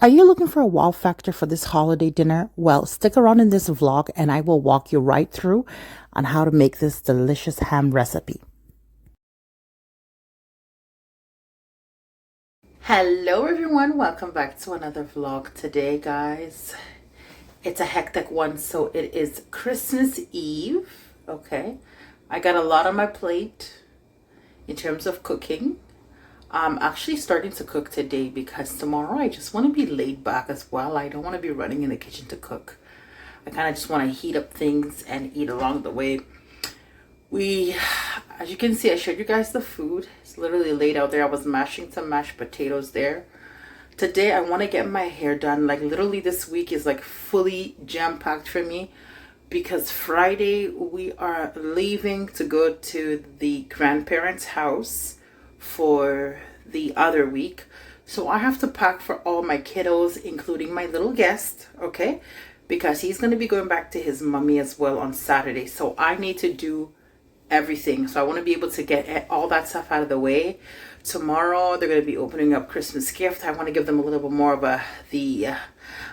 Are you looking for a wow factor for this holiday dinner? Well, stick around in this vlog and I will walk you right through on how to make this delicious ham recipe. Hello everyone, welcome back to another vlog today, guys. It's a hectic one, so it is Christmas Eve, okay? I got a lot on my plate in terms of cooking. I'm actually starting to cook today because tomorrow I just want to be laid back as well. I don't want to be running in the kitchen to cook. I kind of just want to heat up things and eat along the way. As you can see, I showed you guys the food. It's literally laid out there. I was mashing some mashed potatoes there. Today I want to get my hair done. Like literally this week is like fully jam-packed for me because Friday we are leaving to go to the grandparents' house for the other week. So I have to pack for all my kiddos, including my little guest, okay? Because he's going to be going back to his mommy as well on Saturday. So I need to do everything. So I want to be able to get all that stuff out of the way. Tomorrow they're going to be opening up Christmas gift. I want to give them a little bit more of the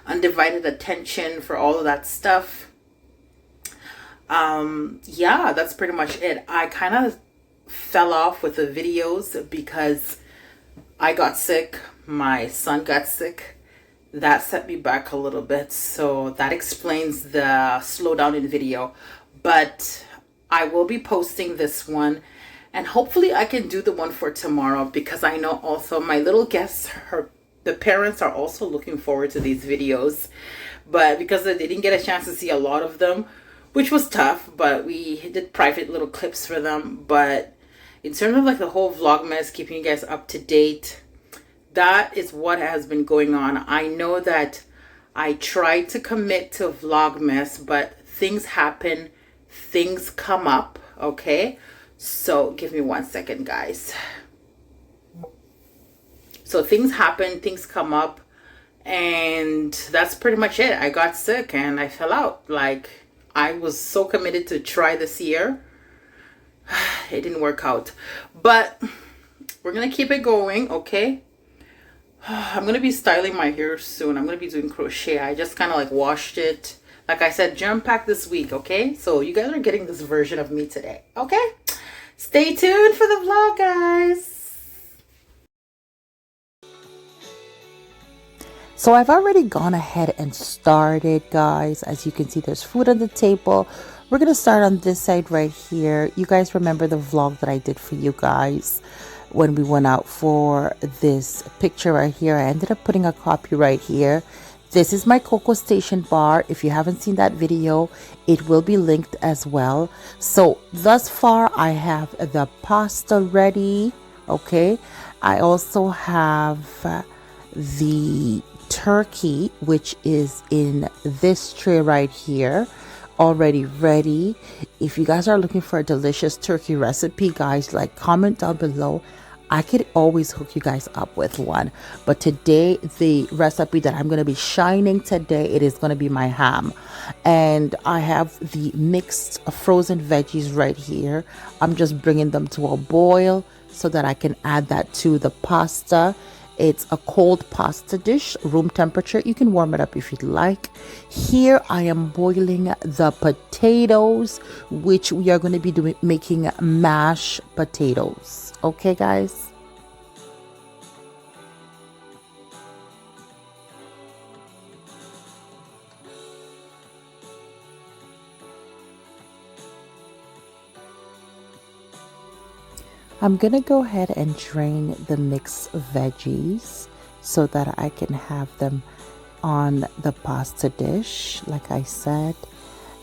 undivided attention for all of that stuff. Yeah, that's pretty much it. I kind of fell off with the videos because I got sick, my son got sick. That set me back a little bit, so that explains the slowdown in video. But I will be posting this one, and hopefully I can do the one for tomorrow because I know also my little guests, the parents are also looking forward to these videos. But because they didn't get a chance to see a lot of them, which was tough, but we did private little clips for them. But in terms of like the whole vlogmas, keeping you guys up to date, that is what has been going on. I know that I tried to commit to vlogmas, but things happen, things come up, okay? So give me 1 second, guys. So things happen, things come up, and that's pretty much it. I got sick and I fell out. Like, I was so committed to try this year. It didn't work out, but we're gonna keep it going, okay? I'm gonna be styling my hair soon. I'm gonna be doing crochet. I just kind of like washed it. Like I said, jam packed this week, okay? So you guys are getting this version of me today, okay? Stay tuned for the vlog, guys. So I've already gone ahead and started, guys. As you can see, there's food on the table. We're going to start on this side right here. You guys remember the vlog that I did for you guys when we went out for this picture right here. I ended up putting a copy right here. This is my Cocoa Station bar. If you haven't seen that video, it will be linked as well. So thus far, I have the pasta ready, okay? I also have the turkey, which is in this tray right here, already ready. If you guys are looking for a delicious turkey recipe, guys, like comment down below. I could always hook you guys up with one, but today the recipe that I'm going to be shining today, it is going to be my ham. And I have the mixed frozen veggies right here. I'm just bringing them to a boil so that I can add that to the pasta. It's a cold pasta dish, room temperature. You can warm it up if you'd like. Here I am boiling the potatoes, which we are going to be making mashed potatoes. Okay, guys? I'm gonna go ahead and drain the mixed veggies so that I can have them on the pasta dish, like I said.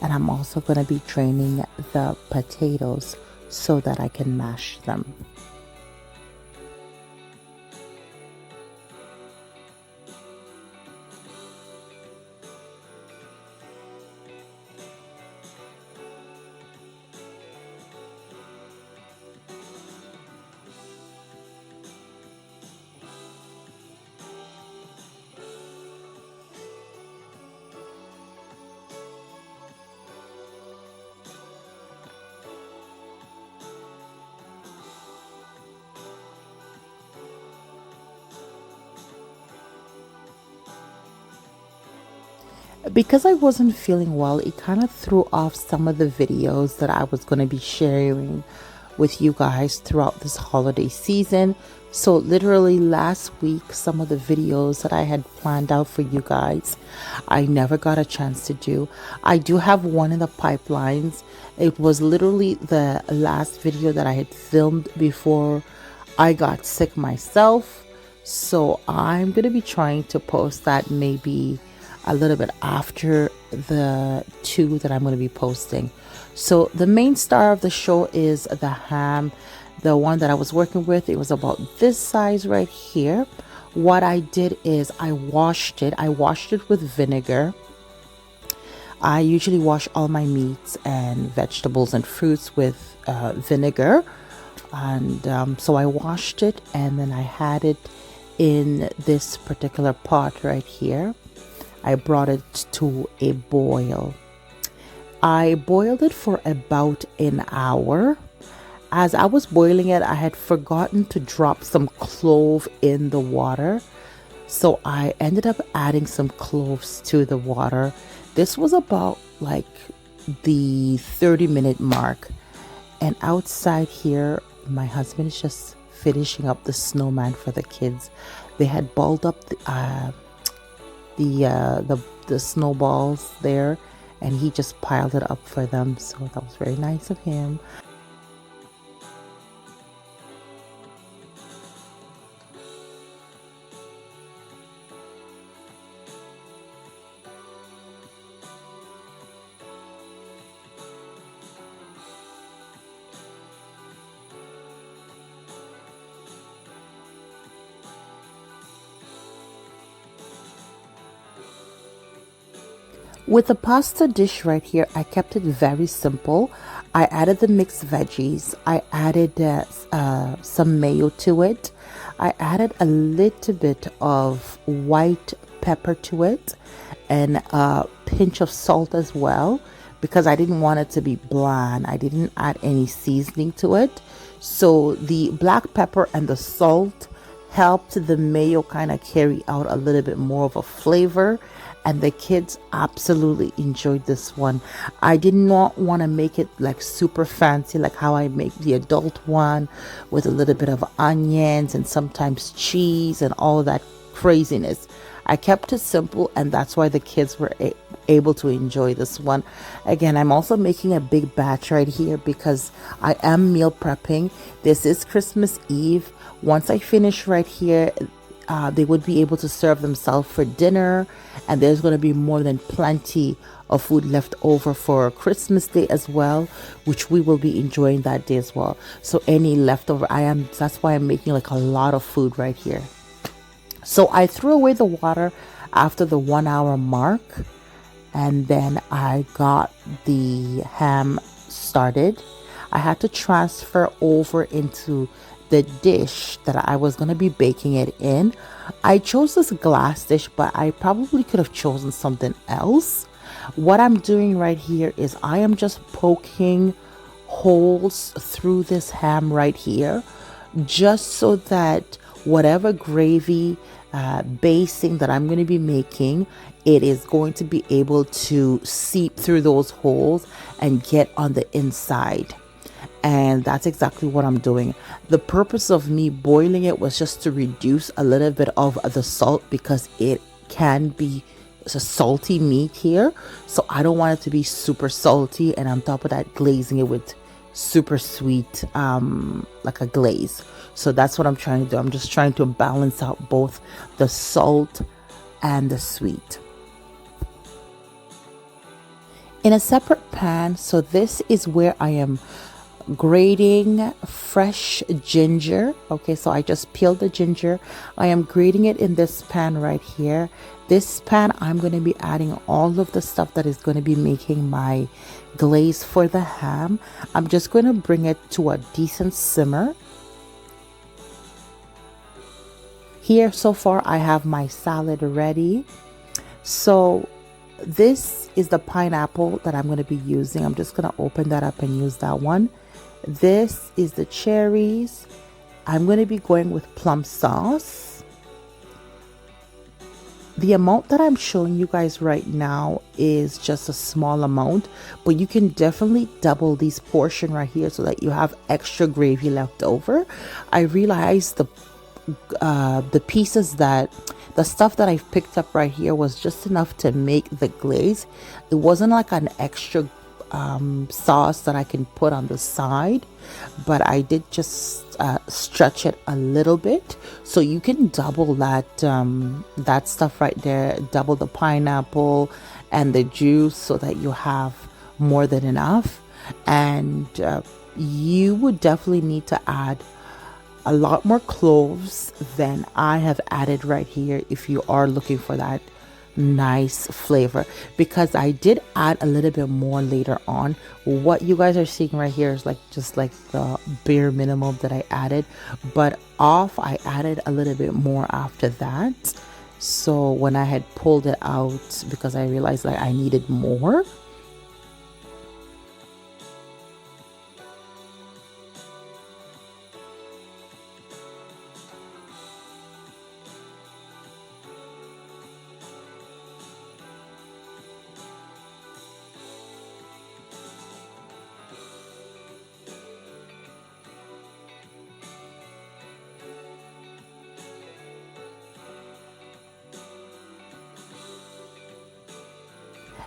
And I'm also gonna be draining the potatoes so that I can mash them. Because I wasn't feeling well, it kind of threw off some of the videos that I was going to be sharing with you guys throughout this holiday season. So literally last week, some of the videos that I had planned out for you guys, I never got a chance to do. I do have one in the pipelines. It was literally the last video that I had filmed before I got sick myself. So I'm going to be trying to post that maybe a little bit after the two that I'm going to be posting. So the main star of the show is the ham, the one that I was working with. It was about this size right here. What I did is I washed it with vinegar. I usually wash all my meats and vegetables and fruits with vinegar, and so I washed it, and then I had it in this particular pot right here. I brought it to a boil. I boiled it for about an hour. As I was boiling it, I had forgotten to drop some clove in the water. So I ended up adding some cloves to the water. This was about like the 30-minute mark. And outside here, my husband is just finishing up the snowman for the kids. They had balled up the snowballs there, and he just piled it up for them, so that was very nice of him. With the pasta dish right here, I kept it very simple. I added the mixed veggies. I added some mayo to it. I added a little bit of white pepper to it and a pinch of salt as well, because I didn't want it to be bland. I didn't add any seasoning to it. So the black pepper and the salt helped the mayo kind of carry out a little bit more of a flavor, and the kids absolutely enjoyed this one. I did not want to make it like super fancy like how I make the adult one with a little bit of onions and sometimes cheese and all of that craziness. I kept it simple, and that's why the kids were able to enjoy this one. Again, I'm also making a big batch right here because I am meal prepping. This is Christmas Eve. Once I finish right here, they would be able to serve themselves for dinner, and there's going to be more than plenty of food left over for Christmas Day as well, which we will be enjoying that day as well. So any leftover, that's why I'm making like a lot of food right here. So I threw away the water after the 1 hour mark, and then I got the ham started. I had to transfer over into the dish that I was going to be baking it in. I chose this glass dish, but I probably could have chosen something else. What I'm doing right here is I am just poking holes through this ham right here, just so that whatever gravy basing that I'm going to be making, it is going to be able to seep through those holes and get on the inside. And that's exactly what I'm doing. The purpose of me boiling it was just to reduce a little bit of the salt, because it can be a salty meat here. So I don't want it to be super salty, and on top of that, glazing it with super sweet like a glaze. So that's what I'm trying to do. I'm just trying to balance out both the salt and the sweet. In a separate pan, so this is where I am grating fresh ginger. Okay, so I just peeled the ginger. I am grating it in this pan right here. This pan, I'm going to be adding all of the stuff that is going to be making my glaze for the ham. I'm just going to bring it to a decent simmer. Here, so far, I have my salad ready. So this is the pineapple that I'm going to be using. I'm just going to open that up and use that one. This is the cherries. I'm going to be going with plum sauce. The amount that I'm showing you guys right now is just a small amount, but you can definitely double these portion right here so that you have extra gravy left over. I realized the pieces that the stuff that I've picked up right here was just enough to make the glaze. It wasn't like an extra sauce that I can put on the side, but I did just stretch it a little bit, so you can double that stuff right there, double the pineapple and the juice so that you have more than enough. And you would definitely need to add a lot more cloves than I have added right here if you are looking for that nice flavor, because I did add a little bit more later on. What you guys are seeing right here is like just like the bare minimum that I added, but I added a little bit more after that. So when I had pulled it out, because I realized that I needed more.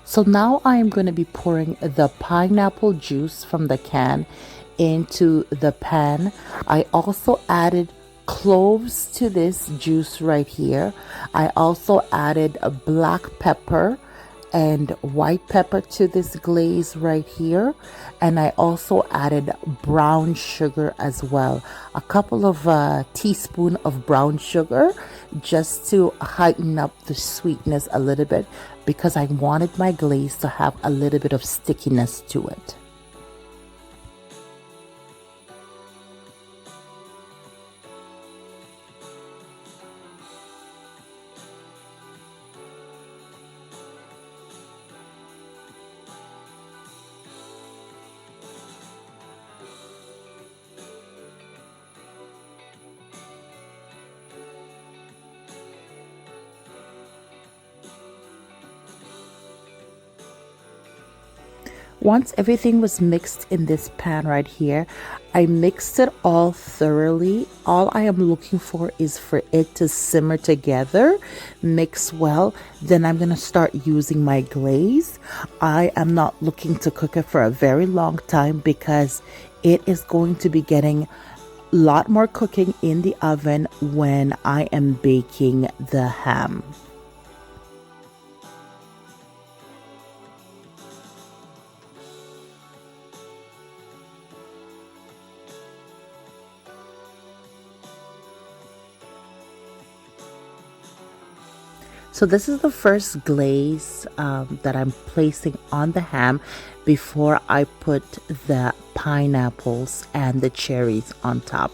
So now I am going to be pouring the pineapple juice from the can into the pan. I also added cloves to this juice right here. I also added a black pepper and white pepper to this glaze right here, and I also added brown sugar as well, a couple of teaspoon of brown sugar, just to heighten up the sweetness a little bit, because I wanted my glaze to have a little bit of stickiness to it. Once everything was mixed in this pan right here, I mixed it all thoroughly. All I am looking for is for it to simmer together, mix well. Then I'm going to start using my glaze. I am not looking to cook it for a very long time because it is going to be getting a lot more cooking in the oven when I am baking the ham. So this is the first glaze that I'm placing on the ham before I put the pineapples and the cherries on top.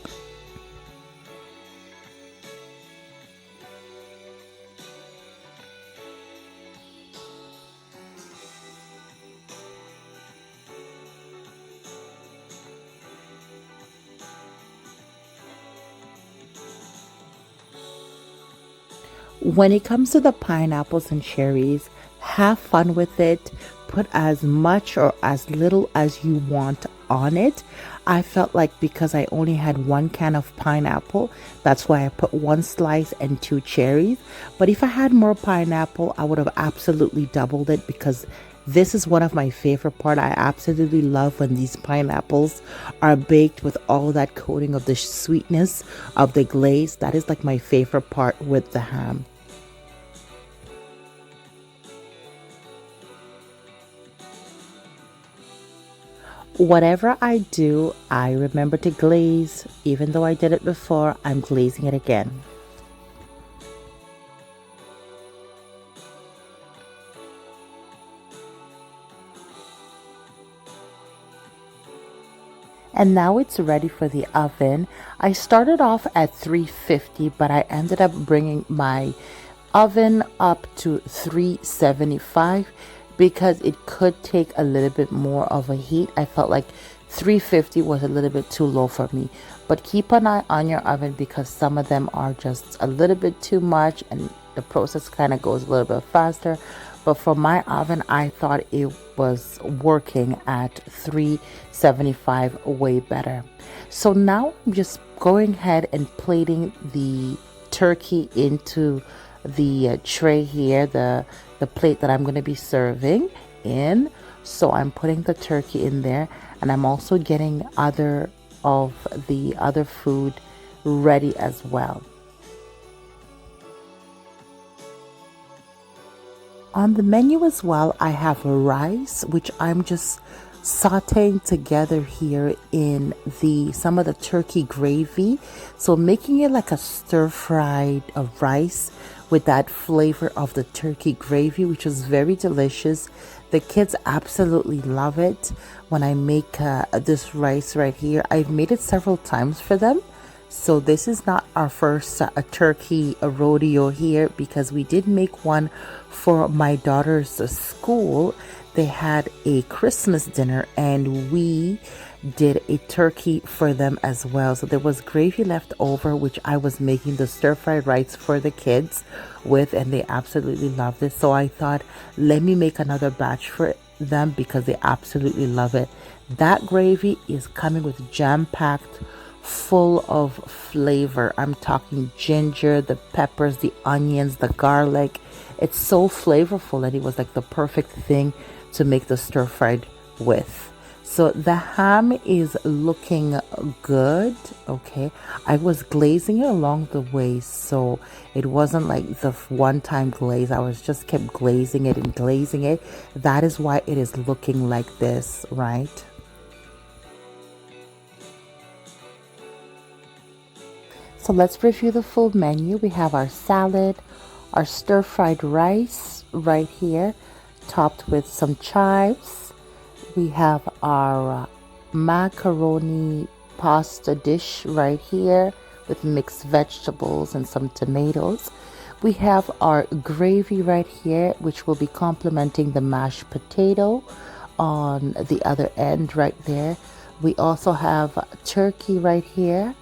When it comes to the pineapples and cherries, have fun with it. Put as much or as little as you want on it. I felt like because I only had one can of pineapple, that's why I put one slice and two cherries. But if I had more pineapple, I would have absolutely doubled it, because this is one of my favorite part. I absolutely love when these pineapples are baked with all that coating of the sweetness of the glaze. That is like my favorite part with the ham. Whatever I do, I remember to glaze. Even though I did it before, I'm glazing it again. And now it's ready for the oven. I started off at 350, but I ended up bringing my oven up to 375 because it could take a little bit more of a heat. I felt like 350 was a little bit too low for me, but keep an eye on your oven because some of them are just a little bit too much and the process kind of goes a little bit faster. But for my oven, I thought it was working at 375 way better. So now I'm just going ahead and plating the turkey into the tray here, the plate that I'm going to be serving in. So I'm putting the turkey in there, and I'm also getting other of the other food ready as well. On the menu as well, I have rice, which I'm just sauteing together here in some of the turkey gravy. So making it like a stir-fried of rice with that flavor of the turkey gravy, which is very delicious. The kids absolutely love it when I make this rice right here. I've made it several times for them. So this is not our first turkey rodeo here, because we did make one for my daughter's school. They had a Christmas dinner and we did a turkey for them as well. So there was gravy left over, which I was making the stir-fried rice for the kids with, and they absolutely loved it. So I thought, let me make another batch for them because they absolutely love it. That gravy is coming with jam-packed, full of flavor. I'm talking ginger, the peppers, the onions, the garlic. It's so flavorful, and it was like the perfect thing to make the stir fried with. So the ham is looking good. Okay, I was glazing it along the way, so it wasn't like the one-time glaze. I was just kept glazing it and glazing it. That is why it is looking like this, right? So let's review the full menu. We have our salad, our stir-fried rice right here, topped with some chives. We have our macaroni pasta dish right here with mixed vegetables and some tomatoes. We have our gravy right here, which will be complementing the mashed potato on the other end right there. We also have turkey right here.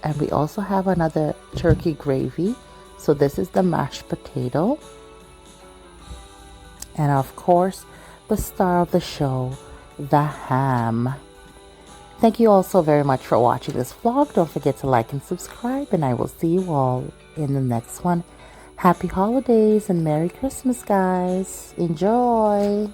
And we also have another turkey gravy. So this is the mashed potato. And of course, the star of the show, the ham. Thank you all so very much for watching this vlog. Don't forget to like and subscribe, and I will see you all in the next one. Happy holidays and Merry Christmas, guys. Enjoy.